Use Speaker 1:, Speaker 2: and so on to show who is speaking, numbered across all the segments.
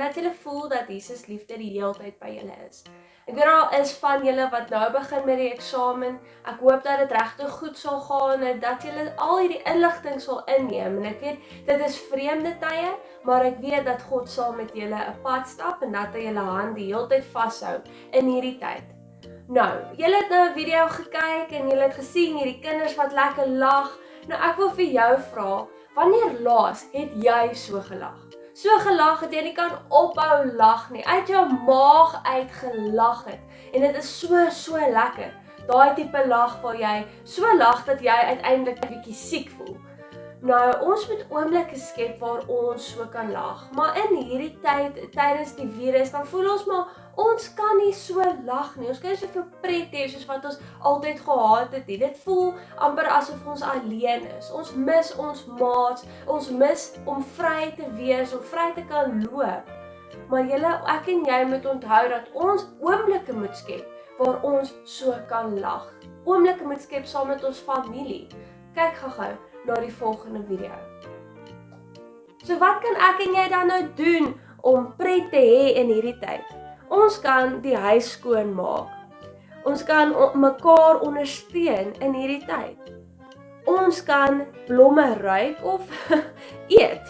Speaker 1: dat julle voel dat Jesus liefde die hele tyd by julle is. Ek weet al is van julle wat nou begin met die eksamen, ek hoop dat dit regtig goed sal gaan en dat julle al hierdie inligting sal inneem en ek weet, dit is vreemde tye, maar ek weet dat God sal met julle 'n pad stap en dat hy julle hand die hele tyd vashou in hierdie tyd. Nou, julle het nou 'n video gekyk en julle het gesien hierdie kinders wat lekker lag. Nou ek wil vir jou vra, wanneer laas het jy so gelag? So gelag het jy nie kan ophou lag nie, uit jou maag uit gelag het. En dit is so lekker. Daai tipe lag waar jy so lag dat jy uiteindelik 'n bietjie siek voel. Nou, ons moet oomblikke skep waar ons so kan lag. Maar in hierdie tyd, tydens die virus, dan voel ons maar, ons kan nie so lag nie. Ons kan nie soveel pret hê soos wat ons altyd gehad het nie. Dit voel amper asof ons alleen is. Ons mis ons maats, ons mis om vry te wees, om vry te kan loop. Maar ek en jy moet onthou dat ons oomblikke moet skep waar ons so kan lag. Oomblikke moet skep saam met ons familie. Kyk gou-gou na die volgende video. So wat kan ek en jy dan nou doen om pret te hê in hierdie tyd? Ons kan die huis skoon maak. Ons kan mekaar ondersteun in hierdie tyd. Ons kan blomme ruik of eet.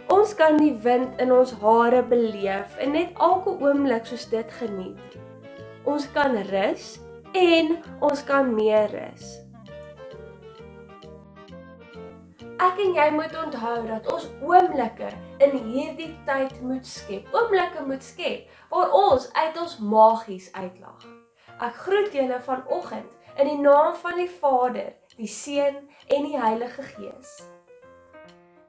Speaker 1: Ons kan die wind in ons hare beleef en net elke oomblik soos dit geniet. Ons kan rus en ons kan meer rus. Ek en jy moet onthou dat ons oomblikke in hierdie tyd moet skep. Oomblikke moet skep waar ons uit ons magies uitlag. Ek groet julle vanoggend in die naam van die Vader, die Seun en die Heilige Gees.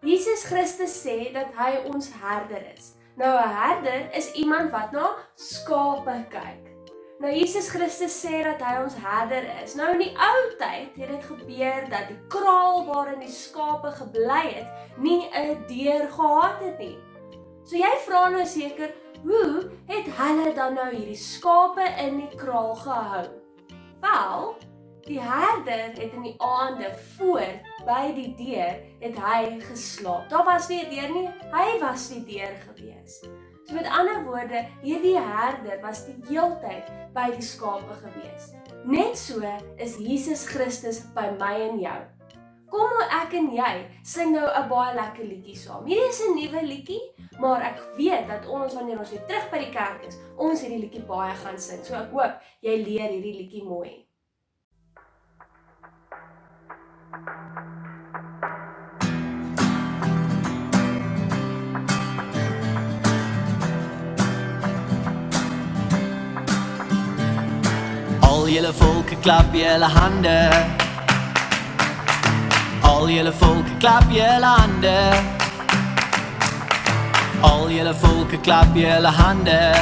Speaker 1: Jesus Christus sê dat hy ons herder is. Nou 'n herder is iemand wat na skape kyk. Nou Jesus Christus sê dat hy ons herder is. Nou in die ou tyd het dit gebeur dat die kraal waarin die skape gebly het, nie 'n deur gehad het nie. So jy vra nou seker, hoe het hulle dan nou hierdie skape in die kraal gehou? Wel, die herder het in die aande voor by die deur het hy geslaap. Daar was nie 'n deur nie, hy was die deur gewees. So met ander woorde, hierdie herder was die heeltyd by die skape gewees. Net so is Jesus Christus by my en jou. Kom nou ek en jy sing nou 'n baie lekker liedjie saam. Hierdie is 'n nuwe liedjie, maar ek weet dat ons wanneer ons weer terug by die kerk is, ons hierdie liedjie baie gaan sing. So ek hoop jy leer hierdie liedjie mooi.
Speaker 2: Al julle volke klap julle hande. Al julle volke klap julle hande. Al julle volke klap julle hande.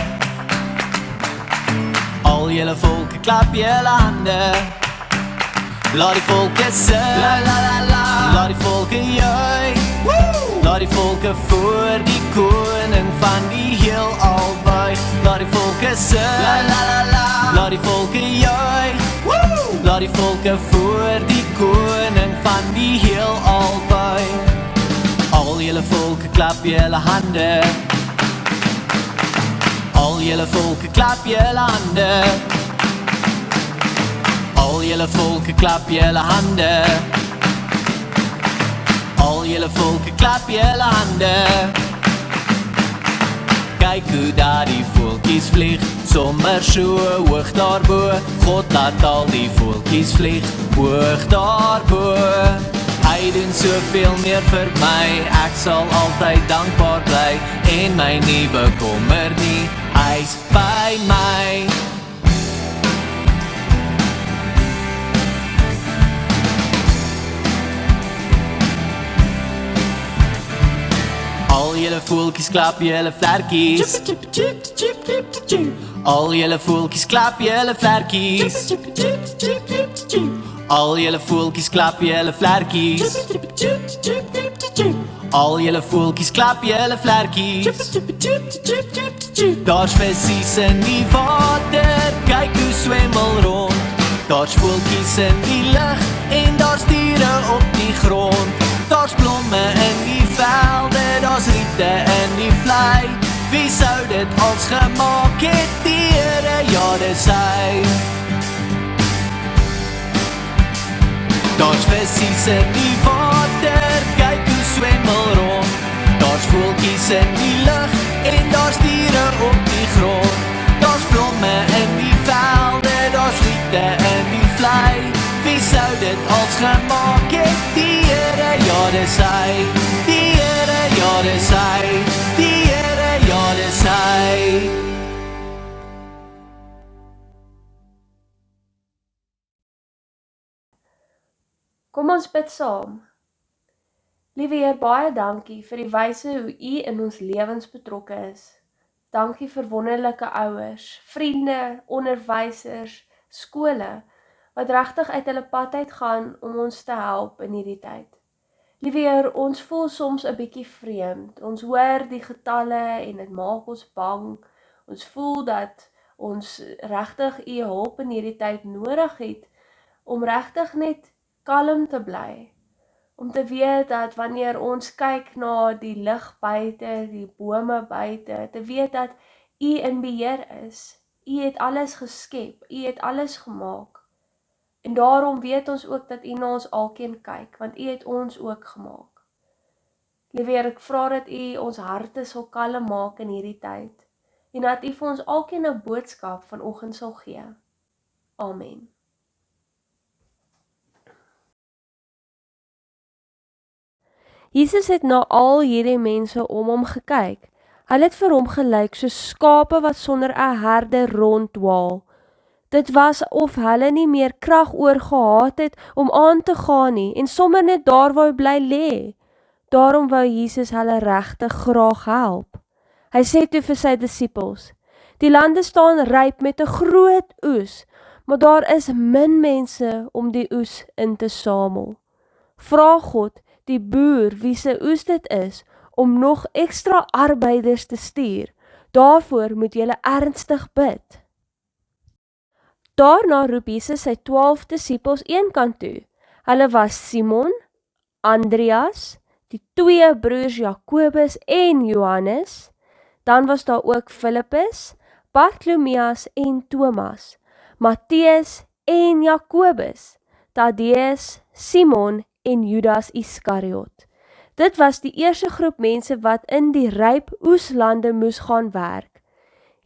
Speaker 2: Al julle volke klap julle hande. Laat die volke sing, la la la la. Laat die volke juig. Laat die volke voor die koning van die heelal buig. Laat die volke sing, la la la la. Laat die volke juig. Laat die volke voor die koning van die heelal buig. Al julle volke klap julle hande. Al julle volke klap julle hande. Al julle volke klap julle hande. Al julle volke klap julle hande. Kyk hoe daar die voeltjies vlieg, sommer so hoog daarbo. God laat al die voeltjies vlieg, hoog daarbo. Hy doen soveel meer vir my, ek sal altyd dankbaar bly. En my nie bekommer nie, hy's by my. Al julle voeltjies klap julle vlerkies. Al julle voeltjies klap julle vlerkies. Al julle voeltjies klap julle vlerkies. Al julle voeltjies klap julle vlerkies. Daar's visies in die water, kyk hoe swem hulle rond. Daar's voeltjies in die lug en daar's diere op die grond. Daar's blomme in die velde, daar's riete in die vlei. Wie sou dit als gemaak het? Die Here, ja dis hy. Daar's visies in die water, kyk hoe swemmel rond. Daar's voeltjies in die lug en daar's diere op die grond. Daar's blomme in die velde, daar's liefde in die vlei. Wie sou dit als gemaak het? Die Here, ja dis hy. Die Here, ja dis hy. Die Here, ja dis hy.
Speaker 1: Kom ons bid saam. Liewe Heer, baie dankie vir die wyse hoe U in ons lewens betrokke is. Dankie vir wonderlike ouers, vriende, onderwysers, skole, wat regtig uit hulle pad uitgaan om ons te help in hierdie tyd. Liewe Heer, ons voel soms 'n bietjie vreemd. Ons hoor die getalle en dit maak ons bang. Ons voel dat ons regtig U hulp in hierdie tyd nodig het om regtig net kalm te bly. Om te weet dat wanneer ons kyk na die lig buite, die bome buite, te weet dat U in beheer is. U het alles geskep, U het alles gemaak. En daarom weet ons ook dat U na ons alkeen kyk, want U het ons ook gemaak. Liewe Heer, ek vra dat U ons harte sal kalm maak in hierdie tyd, en dat U vir ons alkeen 'n boodskap vanoggend sal gee. Amen. Jesus het na al hierdie mense om hom gekyk. Hulle het vir hom gelyk soos skape wat sonder 'n herder ronddwaal. Dit was of hulle nie meer krag oor gehad het om aan te gaan nie en sommer net daar wou bly lê. Daarom wou Jesus hulle regtig graag help. Hy sê toe vir sy disippels: "Die lande staan ryp met 'n groot oes, maar daar is min mense om die oes in te samel. Vra God, die boer wie se oes dit is, om nog ekstra arbeiders te stuur. Daarvoor moet julle ernstig bid." Daarna roep Jesus sy 12 disippels eenkant toe. Hulle was Simon, Andreas, die 2 broers Jakobus en Johannes. Dan was daar ook Filippus, Bartolomeus en Thomas, Matteus en Jakobus, Tadeus, Simon en Judas Iskariot. Dit was die eerste groep mense wat in die ryp oeslande moes gaan werk.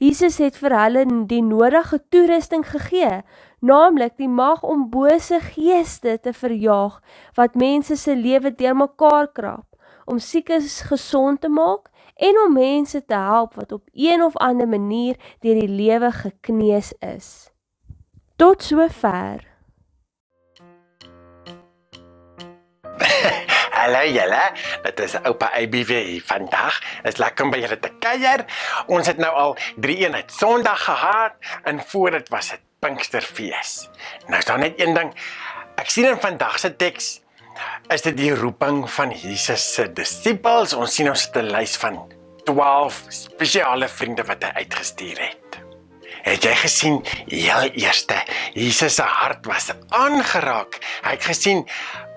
Speaker 1: Jesus het vir hulle die nodige toerusting gegee, naamlik die mag om bose geeste te verjaag, wat mense se lewe deurmekaar krap, om siekes gesond te maak, en om mense te help wat op een of ander manier deur die lewe gekneus is. Tot sover.
Speaker 3: Hallo julle, dit is oupa IBV hier vandag. Is lekker om by julle te kuier. Ons het nou al 3-eenheid Sondag gehad en voor dit was dit Pinksterfees. Nou is daar net een ding. Ek sien in vandag se teks is dit die roeping van Jesus se disippels. Ons sien ons het 'n lys van 12 spesiale vriende wat hy uitgestuur het. Het jy gesien, heel eerste, Jesus se hart was aangeraak. Hy het gesien,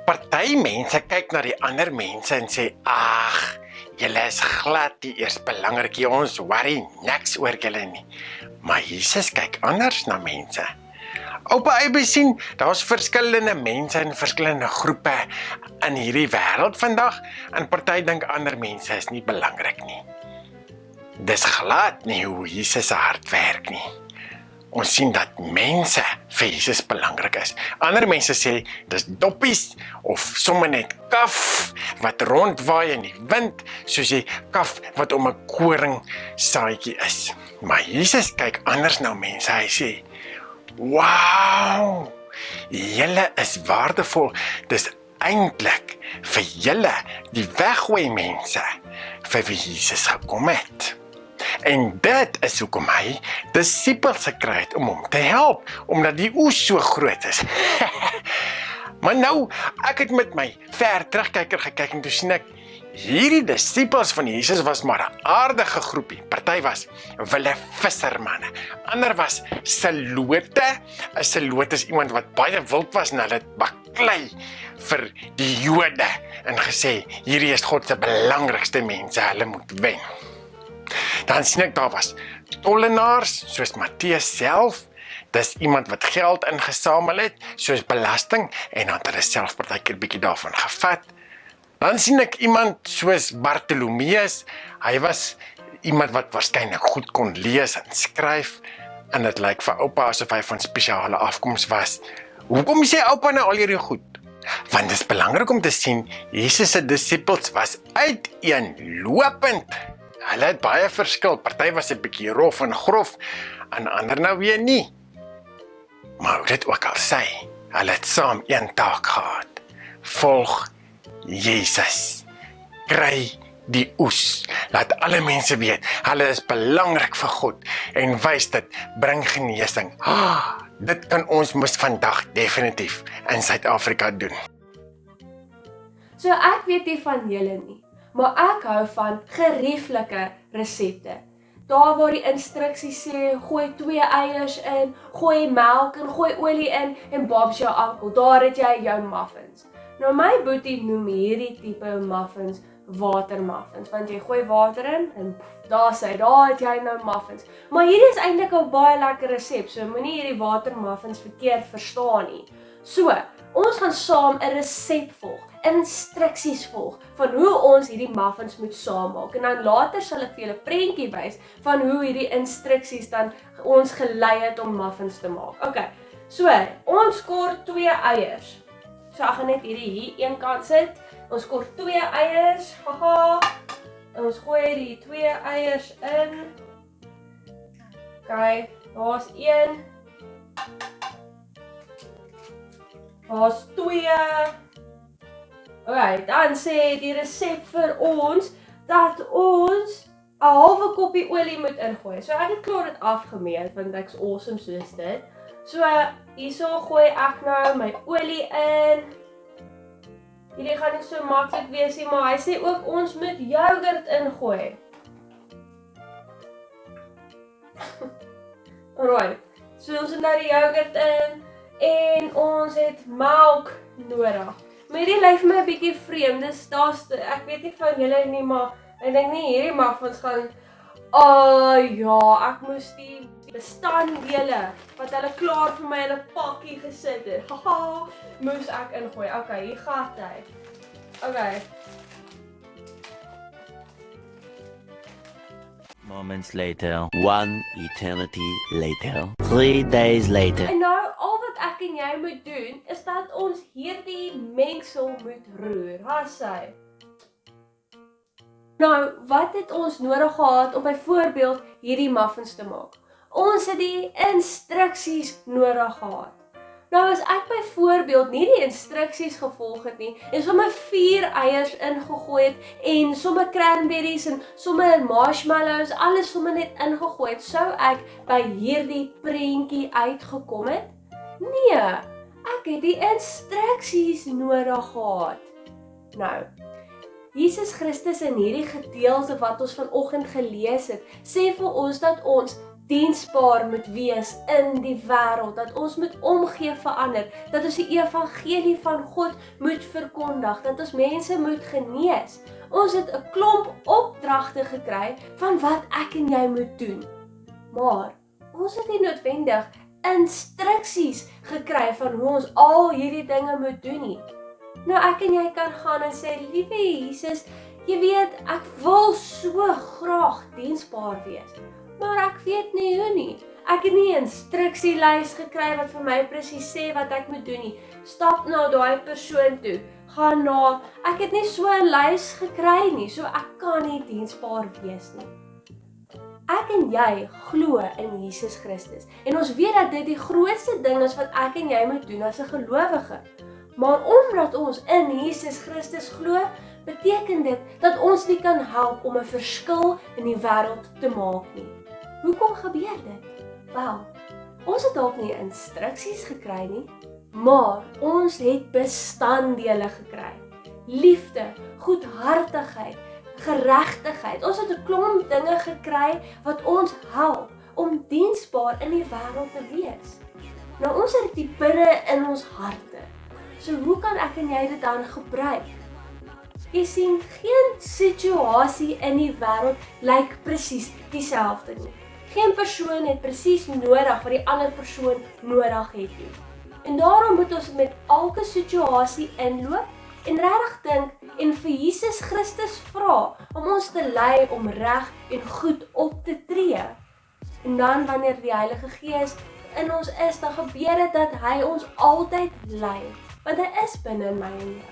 Speaker 3: party mense kyk na die ander mense en sê, ag, julle is glad nie eers belangrik, ons worry niks oor julle nie. Maar Jesus kyk anders na mense. Oupa Eybie sien, daar's verskillende mense in verskillende groepe in hierdie wêreld vandag, en party dink ander mense is nie belangrik nie. Dis glad nie hoe Jesus se hart werk nie. Ons sien dat mense vir Jesus belangrik is. Ander mense sê, dis doppies, of sommer net kaf, wat rondwaai in die wind, soos die kaf wat om 'n koring saadjie is. Maar Jesus kyk anders na mense, hy sê, wow, julle is waardevol, dis eintlik vir julle, die weggooi mense, vir wie Jesus gekom het. En dit is hoekom hy disippels gekry het om hom te help, omdat die oes so groot is. Maar nou, ek het met my ver terugkyker gekyk en toe sien ek, hierdie disippels van Jesus was maar 'n aardige groepie. Party was wille vissermanne, ander was selote. 'n Seloot is iemand wat baie wild was en hulle het baklei vir die Jode en gesê, hierdie is God se belangrikste mense, hulle moet wen. Dan sien ek daar was tollenaars, soos Matteus self. Dis iemand wat geld ingesamel het, soos belasting, en dan het hulle self partykeer bietjie daarvan gevat. Dan sien ek iemand soos Bartolomeus. Hy was iemand wat waarskynlik goed kon lees en skryf, en dit lyk vir oupa asof hy van spesiale afkoms was. Hoekom sê oupa nou al hierdie goed? Want dit is belangrik om te sien, Jesus se disippels was uiteenlopend. Hulle het baie verskil, party was 'n bietjie rof en grof, en ander nou weer nie. Maar hoe dit ook al sê, hulle het saam een taak gehad. Volg Jesus. Kry die oes. Laat alle mense weet, hulle is belangrik vir God, en wys dit, bring genesing. Dit kan ons mos vandag definitief in Suid-Afrika doen.
Speaker 1: So ek weet nie van julle nie, maar ek hou van gerieflike resepte. Daar waar die instruksies sê, gooi 2 eiers in, gooi melk en gooi olie in, en Bob's jou ankel, daar het jy jou muffins. Nou my boetie noem hierdie tipe muffins watermuffins, want jy gooi water in, en daar het jy nou muffins. Maar hierdie is eintlik 'n baie lekker resep, so moenie hierdie watermuffins verkeerd verstaan nie. So, ons gaan saam 'n resep volg, instruksies volg, van hoe ons hierdie muffins moet saammaak, en dan later sal ek vir julle 'n prentjie wys, van hoe hierdie instruksies dan ons gelei het om muffins te maak. Okay, so, ons kort 2 eiers. So ek gaan net hier een kant sit. Ons kort 2 eiers. Haha. En ons gooi die 2 eiers in. Okay, daar's 1. Daar's 2. Okay, dan sê die resep vir ons dat ons 'n halwe koppie olie moet ingooi. So ek het klaar dit afgemeet, want ek's awesome soos dit. So, hierso gooi ek nou my olie in. Hierdie gaan nie so maklik wees nie, maar hy sê ook ons moet yoghurt ingooi. Alright, so ons het nou die yoghurt in, en ons het melk nodig. Maar hierdie lyk vir my 'n bietjie vreemd, ek weet nie van julle nie, maar ek dink nie hierdie muffins gaan, ja, ek moes die bestanddele wat hulle klaar vir my in 'n pakkie gesit het, haha, moes ek ingooi. Okay, hier gaan hy. Okay.
Speaker 2: Moments later, 1 eternity later, 3 days later.
Speaker 1: En nou, al wat ek en jy moet doen, is dat ons hierdie mengsel moet roer. Hassai. Nou, wat het ons nodig gehad om byvoorbeeld hierdie muffins te maak? Ons het die instruksies nodig gehad. Nou as ek byvoorbeeld nie die instruksies gevolg het nie, en sommer 4 eiers ingegooi het, en sommer cranberries en sommer marshmallows, alles sommer net ingegooi het, sou ek by hierdie prentjie uitgekom het? Nee, ek het die instruksies nodig gehad. Nou, Jesus Christus in hierdie gedeelte wat ons vanoggend gelees het, sê vir ons dat ons diensbaar moet wees in die wêreld, dat ons moet omgee vir ander, dat ons die evangelie van God moet verkondig, dat ons mense moet genees. Ons het 'n klomp opdragte gekry van wat ek en jy moet doen. Maar ons het nie noodwendig instruksies gekry van hoe ons al hierdie dinge moet doen nie. Nou ek en jy kan gaan en sê, liewe Jesus, jy weet, ek wil so graag diensbaar wees. Maar ek weet nie hoe nie. Ek het nie 'n instruksielys gekry wat vir my presies sê wat ek moet doen nie. Stap na daai persoon toe. Gaan na. Ek het nie so 'n lys gekry nie, so ek kan nie diensbaar wees nie. Ek en jy glo in Jesus Christus. En ons weet dat dit die grootste ding is wat ek en jy moet doen as 'n gelowige. Maar omdat ons in Jesus Christus glo, beteken dit dat ons nie kan help om 'n verskil in die wêreld te maak nie. Hoekom gebeur dit? Wel, ons het dalk nie instruksies gekry nie, maar ons het bestanddele gekry. Liefde, goedhartigheid, geregtigheid. Ons het 'n klomp dinge gekry wat ons help om diensbaar in die wêreld te wees. Nou ons het dit binne in ons harte. So hoe kan ek en jy dit dan gebruik? Jy sien, geen situasie in die wêreld lyk presies dieselfde nie. Geen persoon het presies nodig wat die ander persoon nodig het nie. En daarom moet ons met elke situasie inloop en regtig dink en vir Jesus Christus vra om ons te lei om reg en goed op te tree. En dan wanneer die Heilige Gees in ons is, dan gebeur dit dat hy ons altyd lei, want hy is binne my en jou.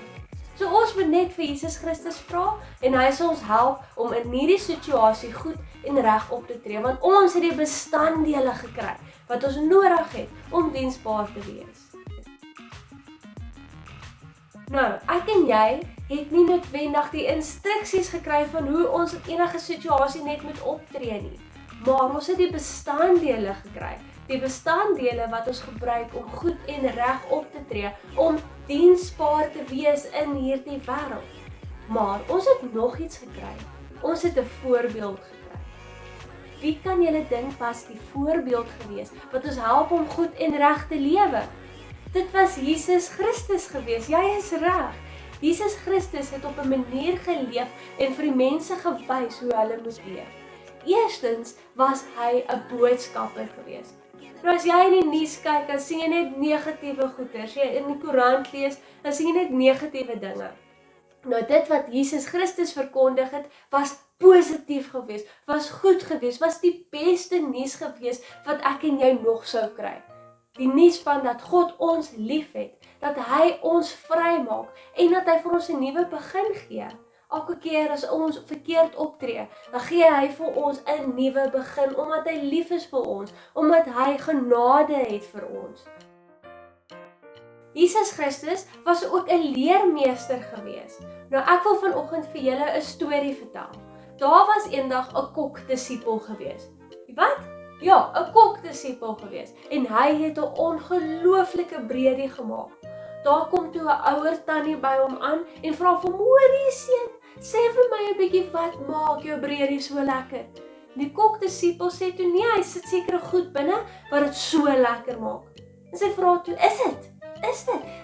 Speaker 1: So ons moet net vir Jesus Christus vra en hy sal ons help om in hierdie situasie goed en reg op te tree, want ons het die bestanddele gekry wat ons nodig het om diensbaar te wees. Nou, ek en jy het nie noodwendig die instruksies gekry van hoe ons in enige situasie net moet optree nie, maar ons het die bestanddele gekry. Die bestanddele wat ons gebruik om goed en reg op te tree, om diensbaar te wees in hierdie wêreld. Maar ons het nog iets gekry. Ons het 'n voorbeeld gekry. Wie kan julle dink was die voorbeeld gewees wat ons help om goed en reg te lewe? Dit was Jesus Christus gewees. Jy is reg. Jesus Christus het op 'n manier geleef en vir die mense gewys hoe hulle moet leef. Eerstens was hy 'n boodskapper gewees. Nou as jy in die nuus kyk, dan sien jy net negatiewe goeie. As jy in die koerant lees, dan sien jy net negatiewe dinge. Nou dit wat Jesus Christus verkondig het, was positief gewees, was goed gewees, was die beste nuus gewees wat ek en jy nog sou kry. Die nuus van dat God ons liefhet, dat hy ons vrymaak en dat hy vir ons 'n nuwe begin gee. Elke keer as ons verkeerd optree, dan gee hy vir ons 'n nuwe begin, omdat hy lief is vir ons, omdat hy genade het vir ons. Jesus Christus was ook 'n leermeester gewees. Nou ek wil vanoggend vir julle 'n storie vertel. Daar was eendag 'n kokdisipel gewees. Wat? Ja, 'n kokdisipel gewees. En hy het 'n ongelooflike breedie gemaak. Daar kom toe 'n ouer tannie by hom aan en vra vir hom: "Hoorie seun, sê vir my 'n bietjie wat maak jou breedie so lekker?" Die kokdisipel sê toe: "Nee, hy sit seker goed binne wat dit so lekker maak." En sy vra toe: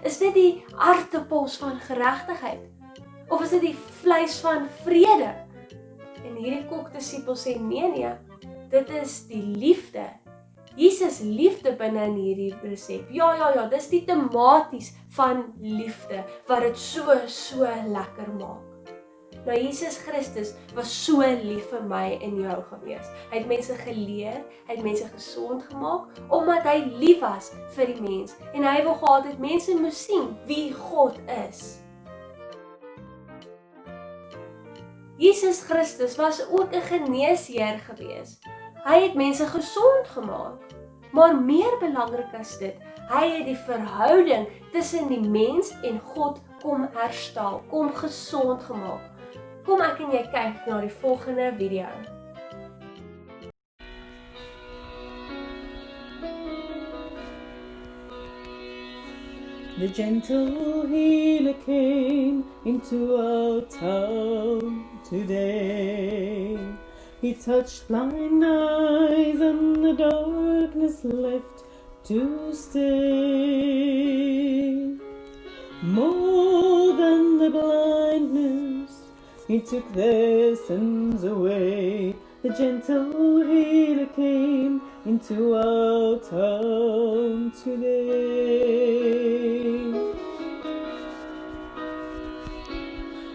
Speaker 1: Is dit die aartappels van geregtigheid? Of is dit die vleis van vrede?" En hierdie kokdisipel sê: Nee, dit is die liefde. Jesus liefde binne in hierdie resep. Ja, dis die tematies van liefde wat dit so lekker maak. Nou Jesus Christus was so lief vir my en jou gewees. Hy het mense geleer, hy het mense gesond gemaak, omdat hy lief was vir die mens. En hy wou gehad het mense moes sien wie God is. Jesus Christus was ook 'n geneesheer gewees. Hy het mense gesond gemaak. Maar meer belangrik as dit, hy het die verhouding tussen die mens en God kom herstel, kom gesond gemaak. Kom ek en jy kyk na die volgende video.
Speaker 4: The gentle healer came into our town today. He touched blind eyes and the darkness left to stay. More than the blindness, he took their sins away. The gentle healer came into our town today.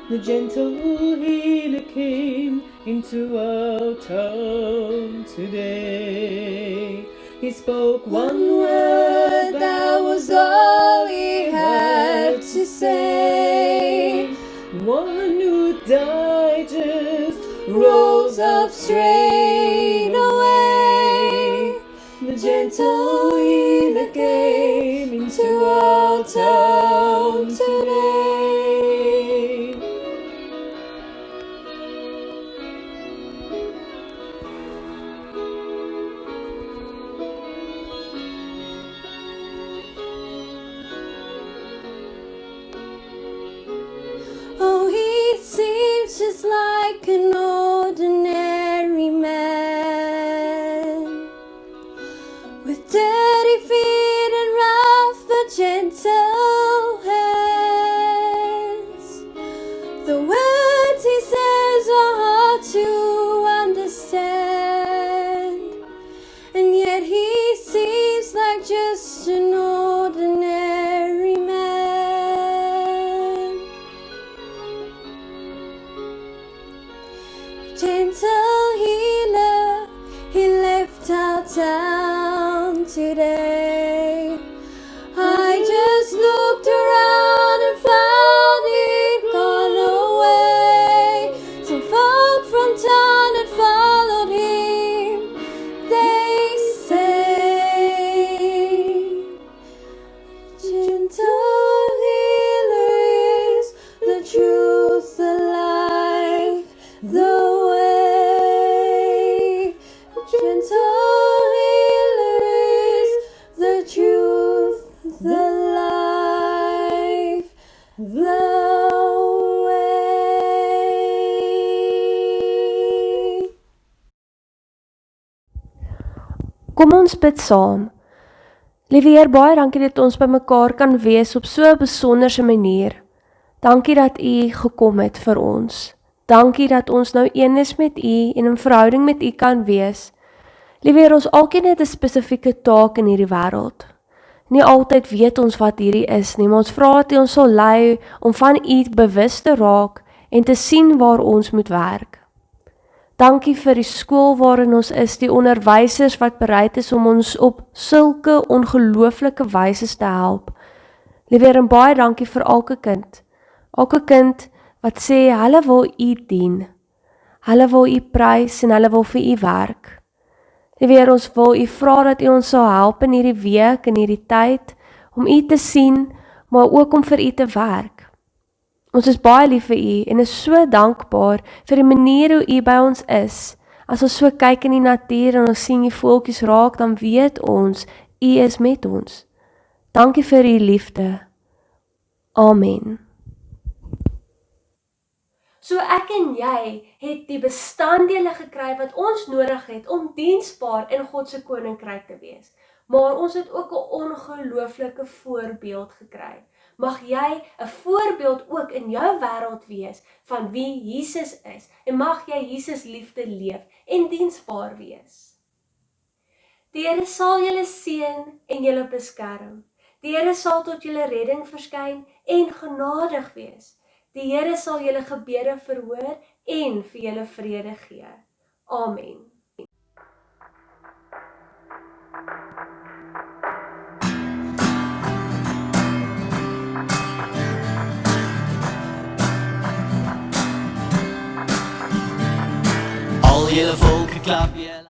Speaker 4: The gentle healer came into our town today. He spoke one word, that was all he had to say. One who died just rose up straight away. The gentle healer came into our town today. Oh, he seems just like an ordinary man, with dirty feet and rough but gentle hands. The way down today. I just looked around and found it gone away. Some folk from town had followed him, they say. Gentle healer is the truth, the life, the way. Gentle healer is the truth, the life, the way.
Speaker 1: Kom ons bid saam. Liewe Heer, baie dankie dat ons by mekaar kan wees op so 'n besonderse manier. Dankie dat U gekom het vir ons. Dankie dat ons nou een is met U en in verhouding met U kan wees. Liewe Heer, ons alkeen het 'n spesifieke taak in hierdie wêreld. Nie altyd weet ons wat hierdie is nie, maar ons vra dat U ons sal lei om van U bewus te raak en te sien waar ons moet werk. Dankie vir die skool waarin ons is, die onderwysers wat bereid is om ons op sulke ongelooflike wyse te help. Liewe Heer, en baie dankie vir elke kind. Elke kind wat sê, hulle wil U dien. Hulle wil U prys en hulle wil vir U werk. Liewe Heer, ons wil U vra dat U ons sal help in hierdie week, in hierdie tyd, om U te sien, maar ook om vir U te werk. Ons is baie lief vir U en is so dankbaar vir die manier hoe U by ons is. As ons so kyk in die natuur en ons sien die voeltjies raak, dan weet ons, U is met ons. Dankie vir U liefde. Amen. So ek en jy het die bestanddele gekry wat ons nodig het om diensbaar in God se koninkryk te wees. Maar ons het ook 'n ongelooflike voorbeeld gekry. Mag jy 'n voorbeeld ook in jou wêreld wees van wie Jesus is en mag jy Jesus liefde leef en diensbaar wees. Die Here sal julle seën en julle beskerm. Die Here sal tot julle redding verskyn en genadig wees. Die Here sal julle gebede verhoor en vir julle vrede gee. Amen.
Speaker 2: Al julle volke klap julle